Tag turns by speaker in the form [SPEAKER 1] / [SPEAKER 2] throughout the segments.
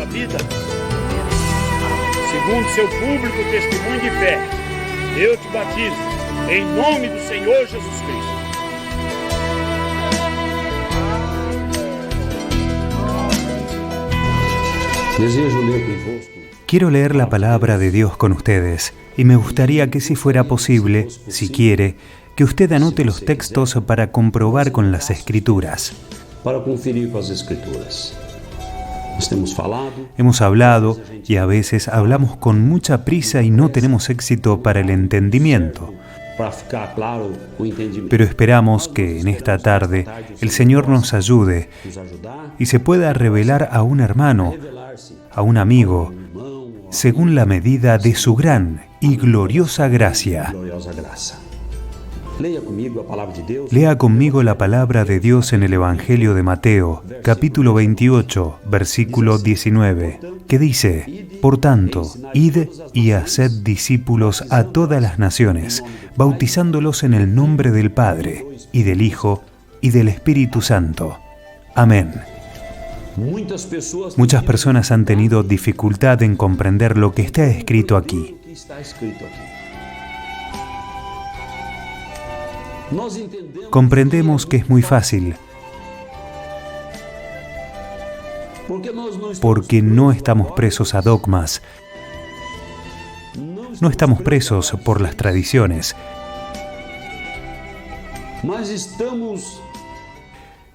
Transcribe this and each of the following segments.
[SPEAKER 1] vida? Segundo seu público testemunho de fé, eu te batizo em nome do Senhor Jesus Cristo.
[SPEAKER 2] Quiero leer la palabra de Dios con ustedes y me gustaría que si fuera posible, si quiere, que usted anote los textos para comprobar con las Escrituras.
[SPEAKER 3] Para conferir com as Escrituras.
[SPEAKER 2] Hemos hablado y a veces hablamos con mucha prisa y no tenemos éxito para el entendimiento. Pero esperamos que en esta tarde el Señor nos ayude y se pueda revelar a un hermano, a un amigo, según la medida de su gran y gloriosa gracia. Lea conmigo la palabra de Dios en el Evangelio de Mateo, capítulo 28, versículo 19, que dice: Por tanto, id y haced discípulos a todas las naciones, bautizándolos en el nombre del Padre, y del Hijo, y del Espíritu Santo. Amén. Muchas personas han tenido dificultad en comprender lo que está escrito aquí. Comprendemos que es muy fácil, porque no estamos presos a dogmas, no estamos presos por las tradiciones,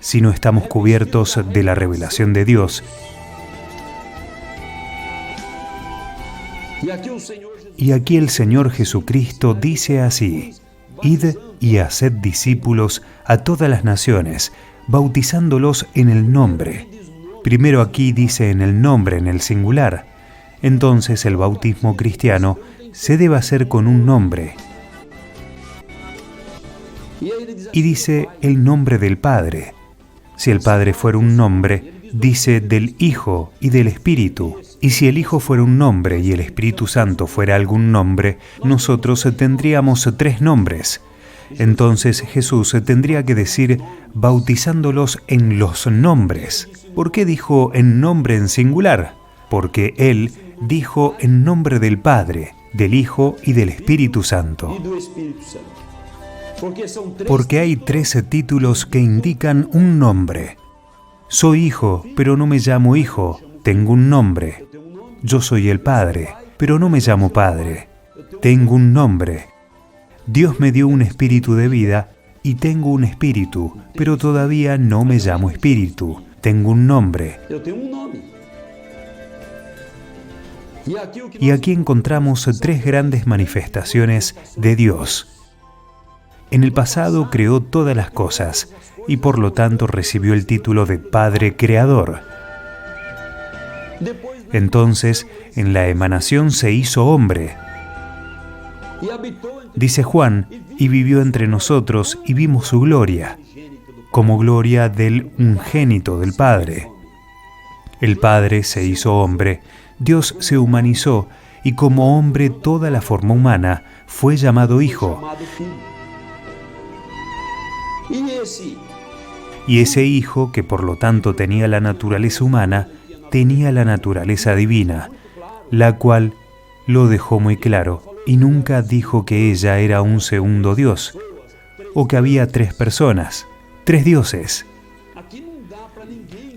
[SPEAKER 2] sino estamos cubiertos de la revelación de Dios. Y aquí el Señor Jesucristo dice así: Id y haced discípulos a todas las naciones, bautizándolos en el nombre. Primero aquí dice en el nombre, en el singular. Entonces el bautismo cristiano se debe hacer con un nombre. Y dice el nombre del Padre. Si el Padre fuera un nombre, dice del Hijo y del Espíritu. Y si el Hijo fuera un nombre y el Espíritu Santo fuera algún nombre, nosotros tendríamos 3 nombres. Entonces Jesús tendría que decir bautizándolos en los nombres. ¿Por qué dijo en nombre en singular? Porque Él dijo en nombre del Padre, del Hijo y del Espíritu Santo. Porque hay 3 títulos que indican un nombre. Soy hijo, pero no me llamo hijo, tengo un nombre. Yo soy el Padre, pero no me llamo Padre, tengo un nombre. Dios me dio un espíritu de vida y tengo un espíritu, pero todavía no me llamo espíritu, tengo un nombre. Y aquí encontramos 3 grandes manifestaciones de Dios. En el pasado creó todas las cosas y por lo tanto recibió el título de Padre Creador. Entonces, en la emanación se hizo hombre. Dice Juan, y vivió entre nosotros y vimos su gloria, como gloria del unigénito del Padre. El Padre se hizo hombre, Dios se humanizó y como hombre toda la forma humana fue llamado Hijo. Y ese Hijo, que por lo tanto tenía la naturaleza humana, tenía la naturaleza divina, la cual lo dejó muy claro y nunca dijo que ella era un segundo Dios, o que había 3 personas, 3 dioses.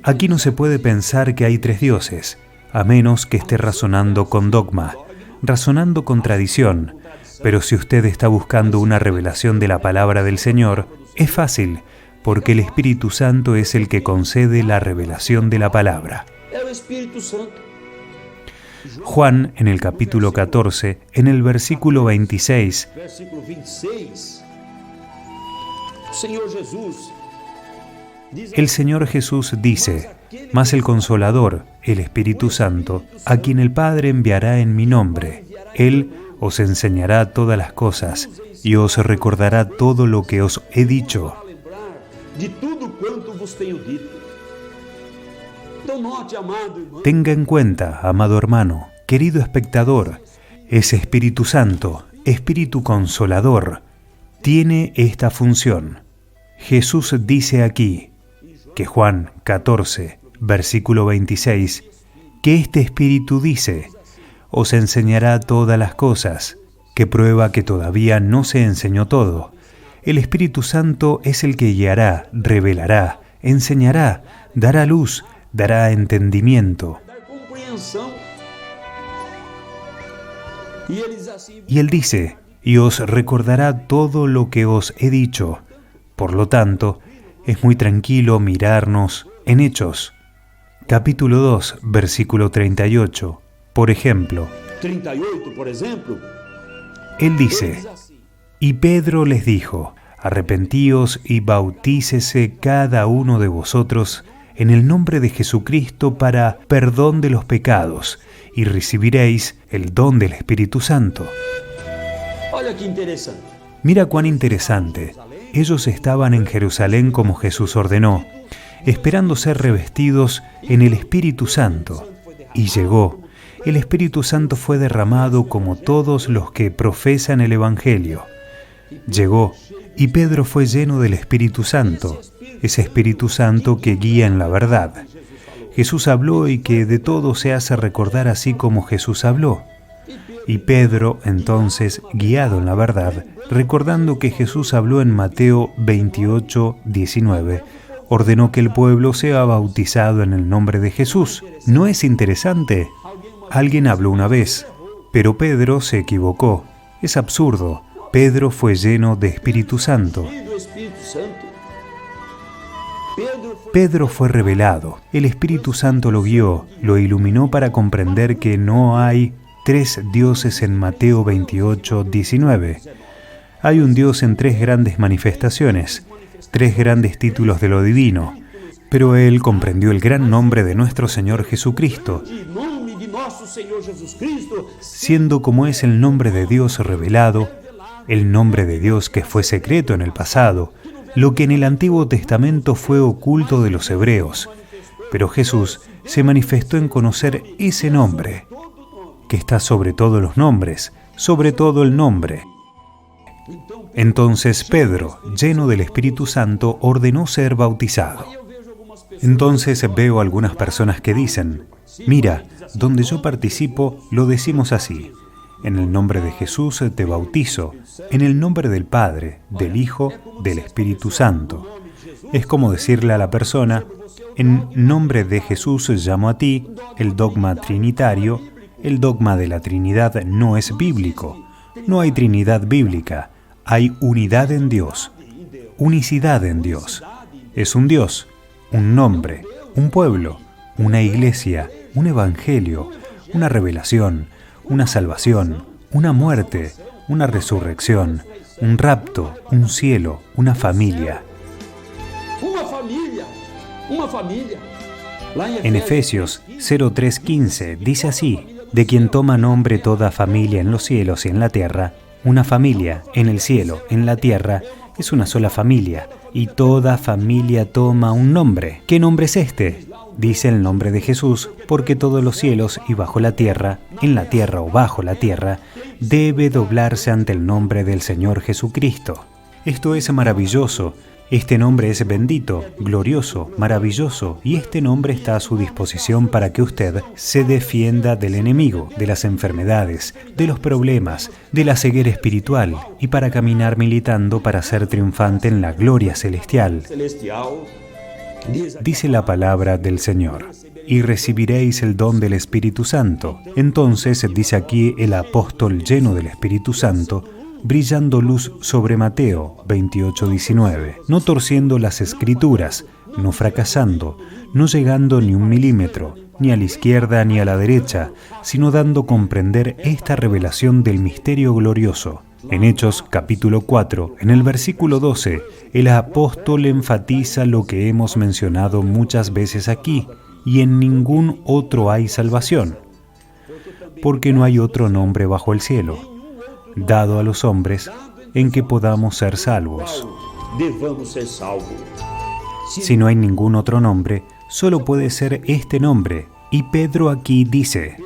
[SPEAKER 2] Aquí no se puede pensar que hay 3 dioses, a menos que esté razonando con dogma, razonando con tradición, pero si usted está buscando una revelación de la palabra del Señor, es fácil, porque el Espíritu Santo es el que concede la revelación de la palabra. Juan, en el capítulo 14, en el versículo 26, el Señor Jesús dice: Mas el Consolador, el Espíritu Santo, a quien el Padre enviará en mi nombre, Él os enseñará todas las cosas y os recordará todo lo que os he dicho. Tenga en cuenta, amado hermano, querido espectador, ese Espíritu Santo, Espíritu Consolador, tiene esta función. Jesús dice aquí que Juan 14, versículo 26, que este Espíritu dice: os enseñará todas las cosas, que prueba que todavía no se enseñó todo. El Espíritu Santo es el que guiará, revelará, enseñará, dará luz, dará entendimiento. Y él dice: y os recordará todo lo que os he dicho. Por lo tanto, es muy tranquilo mirarnos en Hechos, capítulo 2, versículo 38. Por ejemplo,
[SPEAKER 3] 38, por ejemplo,
[SPEAKER 2] él dice: y Pedro les dijo: arrepentíos y bautícese cada uno de vosotros en el nombre de Jesucristo para perdón de los pecados, y recibiréis el don del Espíritu Santo.
[SPEAKER 3] olha que interesante.
[SPEAKER 2] Mira cuán interesante. Ellos estaban en Jerusalén como Jesús ordenó, esperando ser revestidos en el Espíritu Santo. Y llegó. El Espíritu Santo fue derramado como todos los que profesan el Evangelio. Llegó, y Pedro fue lleno del Espíritu Santo, ese Espíritu Santo que guía en la verdad. Jesús habló y que de todo se hace recordar así como Jesús habló. Y Pedro, entonces, guiado en la verdad, recordando que Jesús habló en Mateo 28, 19, ordenó que el pueblo sea bautizado en el nombre de Jesús. ¿No es interesante? Alguien habló una vez, pero Pedro se equivocó. Es absurdo. Pedro fue lleno de Espíritu Santo. Pedro fue revelado. El Espíritu Santo lo guió, lo iluminó para comprender que no hay 3 dioses en Mateo 28, 19. Hay un Dios en 3 grandes manifestaciones, 3 grandes títulos de lo divino, pero él comprendió el gran nombre de nuestro Señor Jesucristo, siendo como es el nombre de Dios revelado, el nombre de Dios que fue secreto en el pasado, lo que en el Antiguo Testamento fue oculto de los hebreos. Pero Jesús se manifestó en conocer ese nombre, que está sobre todos los nombres, sobre todo el nombre. Entonces Pedro, lleno del Espíritu Santo, ordenó ser bautizado. Entonces veo algunas personas que dicen: mira, donde yo participo lo decimos así: en el nombre de Jesús te bautizo, en el nombre del Padre, del Hijo, del Espíritu Santo. Es como decirle a la persona: en nombre de Jesús llamo a ti. El dogma trinitario, el dogma de la Trinidad no es bíblico. No hay Trinidad bíblica. Hay unidad en Dios, unicidad en Dios. Es un Dios, un nombre, un pueblo, una iglesia, un evangelio, una revelación, una salvación, una muerte, una resurrección, un rapto, un cielo, una familia.
[SPEAKER 3] Uma familia.
[SPEAKER 2] En Efesios 03:15 dice así: de quien toma nombre toda familia en los cielos y en la tierra. Una familia en el cielo, en la tierra, es una sola familia, y toda familia toma un nombre. ¿Qué nombre es este? Dice el nombre de Jesús, porque todos los cielos y bajo la tierra, en la tierra o bajo la tierra, debe doblarse ante el nombre del Señor Jesucristo. Esto es maravilloso. Este nombre es bendito, glorioso, maravilloso, y este nombre está a su disposición para que usted se defienda del enemigo, de las enfermedades, de los problemas, de la ceguera espiritual, y para caminar militando para ser triunfante en la gloria celestial. Dice la palabra del Señor: y recibiréis el don del Espíritu Santo. Entonces dice aquí el apóstol lleno del Espíritu Santo, brillando luz sobre Mateo 28:19, no torciendo las Escrituras, no fracasando, no llegando ni 1 milímetro, ni a la izquierda ni a la derecha, sino dando a comprender esta revelación del misterio glorioso. En Hechos capítulo 4, en el versículo 12, el apóstol enfatiza lo que hemos mencionado muchas veces aquí: y en ningún otro hay salvación, porque no hay otro nombre bajo el cielo dado a los hombres en que podamos ser salvos. Si no hay ningún otro nombre, solo puede ser este nombre. Y Pedro aquí dice: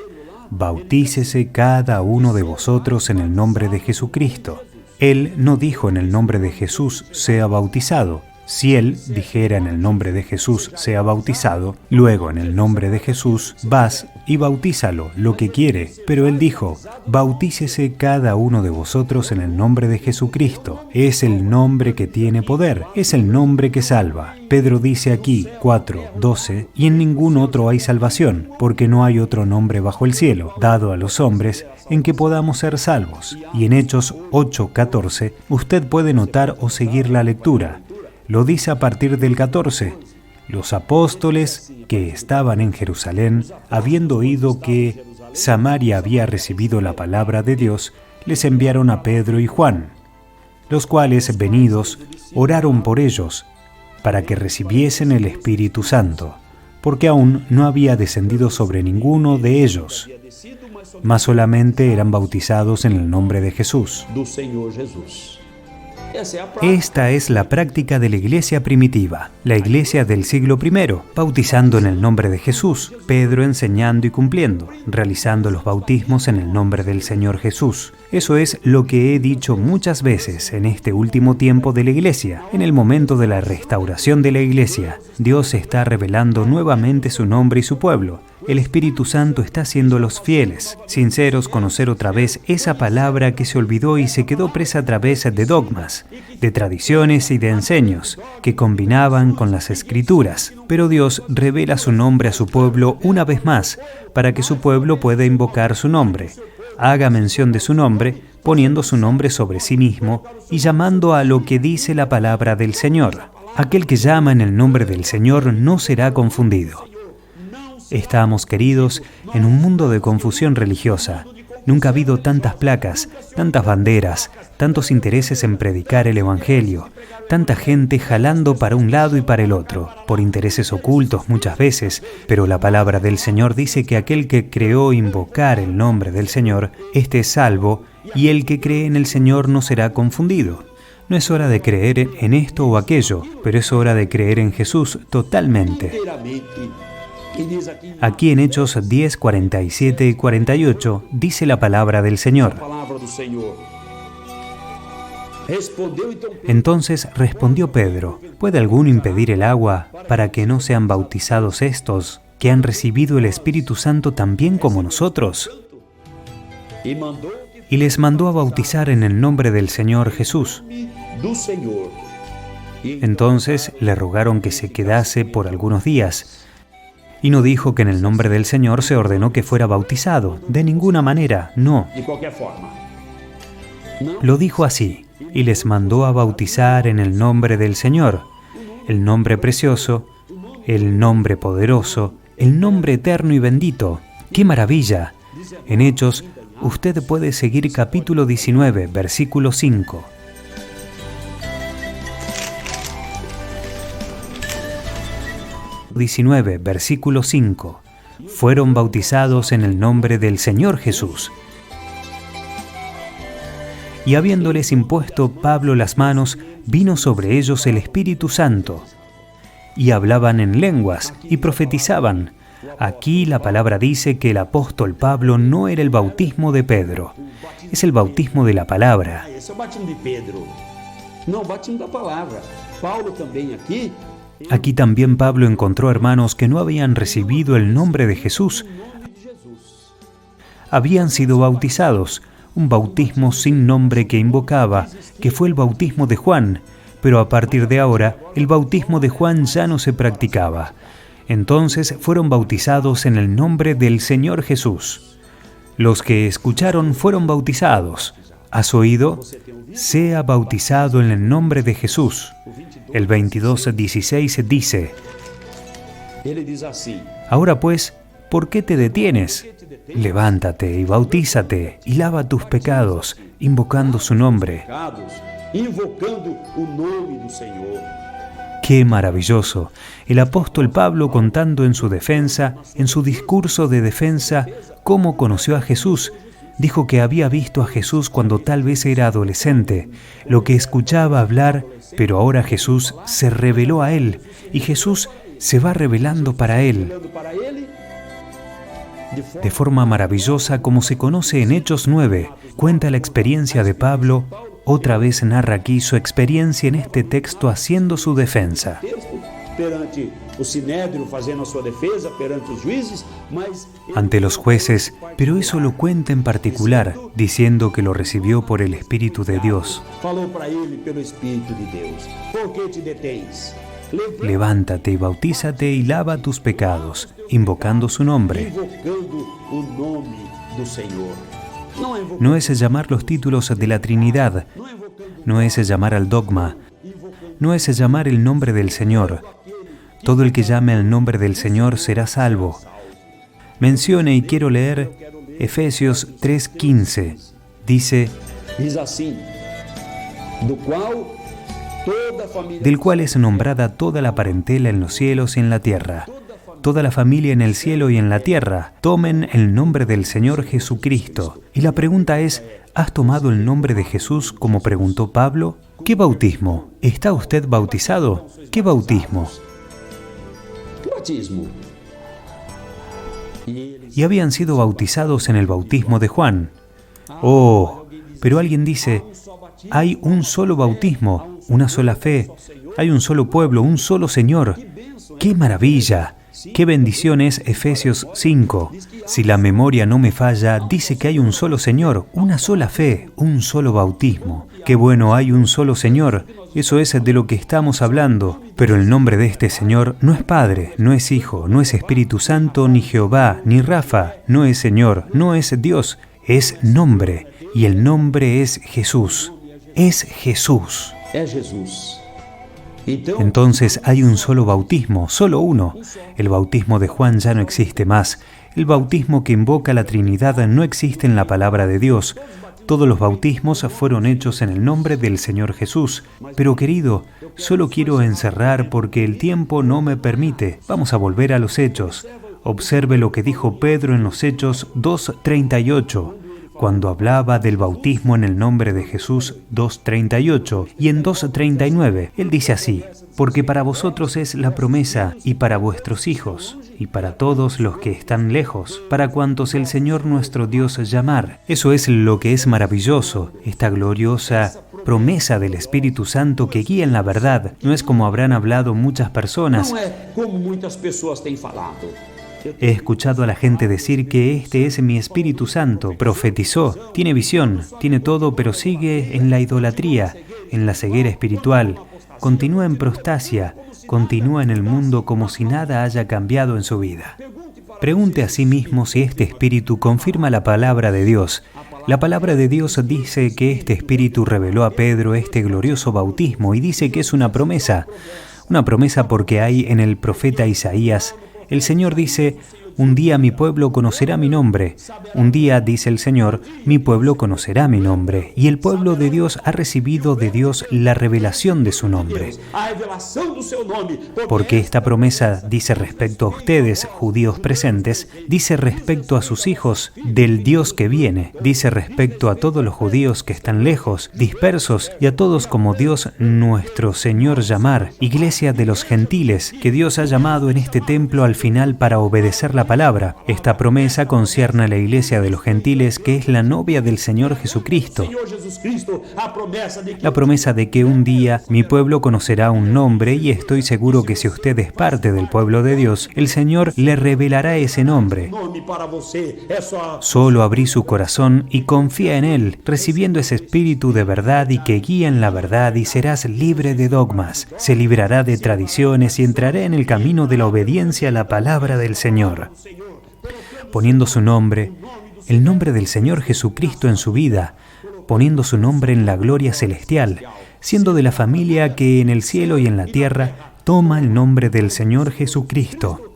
[SPEAKER 2] bautícese cada uno de vosotros en el nombre de Jesucristo. Él no dijo en el nombre de Jesús sea bautizado. Si él dijera en el nombre de Jesús sea bautizado, luego en el nombre de Jesús vas y bautízalo, lo que quiere. Pero él dijo, bautícese cada uno de vosotros en el nombre de Jesucristo. Es el nombre que tiene poder, es el nombre que salva. Pedro dice aquí, 4:12, y en ningún otro hay salvación, porque no hay otro nombre bajo el cielo, dado a los hombres, en que podamos ser salvos. Y en Hechos 8:14, usted puede notar o seguir la lectura. Lo dice a partir del 14. Los apóstoles que estaban en Jerusalén, habiendo oído que Samaria había recibido la palabra de Dios, les enviaron a Pedro y Juan, los cuales, venidos, oraron por ellos, para que recibiesen el Espíritu Santo, porque aún no había descendido sobre ninguno de ellos, mas solamente eran bautizados en el nombre de Jesús. Esta es la práctica de la iglesia primitiva, la iglesia del siglo I, bautizando en el nombre de Jesús, Pedro enseñando y cumpliendo, realizando los bautismos en el nombre del Señor Jesús. Eso es lo que he dicho muchas veces en este último tiempo de la iglesia, en el momento de la restauración de la iglesia. Dios está revelando nuevamente su nombre y su pueblo. El Espíritu Santo está haciéndolos fieles, sinceros, conocer otra vez esa palabra que se olvidó y se quedó presa a través de dogmas, de tradiciones y de enseños que combinaban con las Escrituras. Pero Dios revela su nombre a su pueblo una vez más, para que su pueblo pueda invocar su nombre, haga mención de su nombre, poniendo su nombre sobre sí mismo y llamando a lo que dice la palabra del Señor. Aquel que llama en el nombre del Señor no será confundido. Estamos, queridos, en un mundo de confusión religiosa. Nunca ha habido tantas placas, tantas banderas, tantos intereses en predicar el Evangelio, tanta gente jalando para un lado y para el otro, por intereses ocultos muchas veces, pero la palabra del Señor dice que aquel que creó invocar el nombre del Señor, éste es salvo, y el que cree en el Señor no será confundido. No es hora de creer en esto o aquello, pero es hora de creer en Jesús totalmente. Aquí en Hechos 10, 47 y 48 dice la palabra del Señor. Entonces respondió Pedro, ¿puede alguno impedir el agua para que no sean bautizados estos, que han recibido el Espíritu Santo también como nosotros? Y les mandó a bautizar en el nombre del Señor Jesús. Entonces le rogaron que se quedase por algunos días. Y no dijo que en el nombre del Señor se ordenó que fuera bautizado. De ninguna manera, no. Lo dijo así, y les mandó a bautizar en el nombre del Señor, el nombre precioso, el nombre poderoso, el nombre eterno y bendito. ¡Qué maravilla! En Hechos, usted puede seguir capítulo 19, versículo 5. Versículo 5. Fueron bautizados en el nombre del Señor Jesús. Y habiéndoles impuesto Pablo las manos, vino sobre ellos el Espíritu Santo. Y hablaban en lenguas y profetizaban. Aquí la palabra dice que el apóstol Pablo no era el bautismo de Pedro, es el bautismo de la palabra. Aquí también Pablo encontró hermanos que no habían recibido el nombre de Jesús. Habían sido bautizados, un bautismo sin nombre que invocaba, que fue el bautismo de Juan, pero a partir de ahora el bautismo de Juan ya no se practicaba. Entonces fueron bautizados en el nombre del Señor Jesús. Los que escucharon fueron bautizados. ¿Has oído? Sea bautizado en el nombre de Jesús. El 22:16 dice: Ahora pues, ¿por qué te detienes? Levántate y bautízate y lava tus pecados, invocando su nombre. ¡Qué maravilloso! El apóstol Pablo contando en su defensa, en su discurso de defensa, cómo conoció a Jesús. Dijo que había visto a Jesús cuando tal vez era adolescente, lo que escuchaba hablar, pero ahora Jesús se reveló a él, y Jesús se va revelando para él. De forma maravillosa, como se conoce en Hechos 9, cuenta la experiencia de Pablo, otra vez narra aquí su experiencia en este texto haciendo su defensa.
[SPEAKER 3] perante o sinédrio fazendo a sua defesa perante os juízes, mas
[SPEAKER 2] ante los jueces, pero eso lo cuenta en particular, diciendo que lo recibió por el Espíritu de Dios.
[SPEAKER 3] falou para ele pelo Espírito de Deus: por que te detens?
[SPEAKER 2] Levántate y bautízate y lava tus pecados, invocando su nombre.
[SPEAKER 3] Invocando o nome do Senhor. Não é
[SPEAKER 2] No es llamar los títulos de la Trinidad, no es llamar al dogma, no es llamar el nombre del Señor. Todo el que llame al nombre del Señor será salvo. Mencione y quiero leer Efesios 3:15. Dice,
[SPEAKER 3] diz assim: do qual toda a família
[SPEAKER 2] del cual es nombrada toda la parentela en los cielos y en la tierra. Toda la familia en el cielo y en la tierra tomen el nombre del Señor Jesucristo. Y la pregunta es, ¿has tomado el nombre de Jesús como preguntó Pablo? ¿Qué bautismo? ¿Está usted bautizado? ¿Qué bautismo?
[SPEAKER 3] batismo. E eles
[SPEAKER 2] Y habían sido bautizados en el bautismo de Juan. Oh, pero alguien dice, hay un solo bautismo, una sola fe, hay un solo pueblo, un solo Señor. ¡Qué maravilla! ¡Qué bendición es Efesios 5! Si la memoria no me falla, dice que hay un solo Señor, una sola fe, un solo bautismo. ¡Qué bueno, hay un solo Señor! Eso es de lo que estamos hablando. Pero el nombre de este Señor no es Padre, no es Hijo, no es Espíritu Santo, ni Jehová, ni Rafa, no es Señor, no es Dios, es nombre. Y el nombre es Jesús. Es Jesús.
[SPEAKER 3] é Jesus. Então,
[SPEAKER 2] Entonces hay un solo bautismo, solo uno. El bautismo de Juan ya no existe más. El bautismo que invoca la Trinidad no existe en la palabra de Dios. Todos los bautismos fueron hechos en el nombre del Señor Jesús. Pero querido, solo quiero encerrar porque el tiempo no me permite. Vamos a volver a los Hechos. Observe lo que dijo Pedro en los Hechos 2:38. Cuando hablaba del bautismo en el nombre de Jesús 2:38 y en 2:39, él dice así, porque para vosotros es la promesa y para vuestros hijos y para todos los que están lejos, para cuantos el Señor nuestro Dios llamar. Eso es lo que es maravilloso, esta gloriosa promesa del Espíritu Santo que guía en la verdad. No es como habrán hablado muchas personas.
[SPEAKER 3] não é como muitas pessoas têm falado.
[SPEAKER 2] He escuchado a la gente decir que este es mi Espíritu Santo, profetizó, tiene visión, tiene todo, pero sigue en la idolatría, en la ceguera espiritual, continúa en prostasia, continúa en el mundo como si nada haya cambiado en su vida. Pregunte a sí mismo si este Espíritu confirma la palabra de Dios. La palabra de Dios dice que este Espíritu reveló a Pedro este glorioso bautismo y dice que es una promesa porque hay en el profeta Isaías. El Señor dice, un día mi pueblo conocerá mi nombre. Un día, dice el Señor, mi pueblo conocerá mi nombre. Y el pueblo de Dios ha recibido de Dios la revelación de su nombre.
[SPEAKER 3] A revelação do seu nome.
[SPEAKER 2] Porque esta promesa dice respecto a ustedes, judíos presentes, dice respecto a sus hijos del Dios que viene, dice respecto a todos los judíos que están lejos, dispersos, y a todos como Dios nuestro Señor llamar, iglesia de los gentiles, que Dios ha llamado en este templo al final para obedecer la palabra. Esta promesa concierne a la iglesia de los gentiles, que es la novia del Señor Jesucristo.
[SPEAKER 3] Senhor Jesus Cristo, a promessa de que
[SPEAKER 2] La promesa de que un día mi pueblo conocerá un nombre, y estoy seguro que si usted es parte del pueblo de Dios, el Señor le revelará ese nombre.
[SPEAKER 3] nome para você é só
[SPEAKER 2] Solo abrí su corazón y confía en Él, recibiendo ese espíritu de verdad y que guía en la verdad, y serás libre de dogmas. Se librará de tradiciones y entrará en el camino de la obediencia a la palabra del Señor. Poniendo su nombre, el nombre del Señor Jesucristo en su vida, poniendo su nombre en la gloria celestial, siendo de la familia que en el cielo y en la tierra toma el nombre del Señor Jesucristo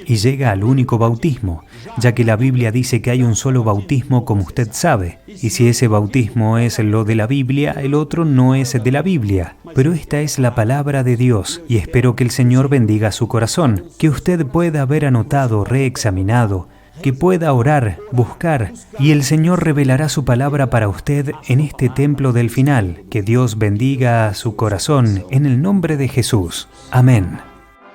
[SPEAKER 2] y llega al único bautismo, ya que la Biblia dice que hay un solo bautismo, como usted sabe. Y si ese bautismo es lo de la Biblia, el otro no es de la Biblia. Pero esta es la palabra de Dios, y espero que el Señor bendiga su corazón, que usted pueda haber anotado, reexaminado, que pueda orar, buscar, y el Señor revelará su palabra para usted en este templo del final. Que Dios bendiga su corazón en el nombre de Jesús. Amén.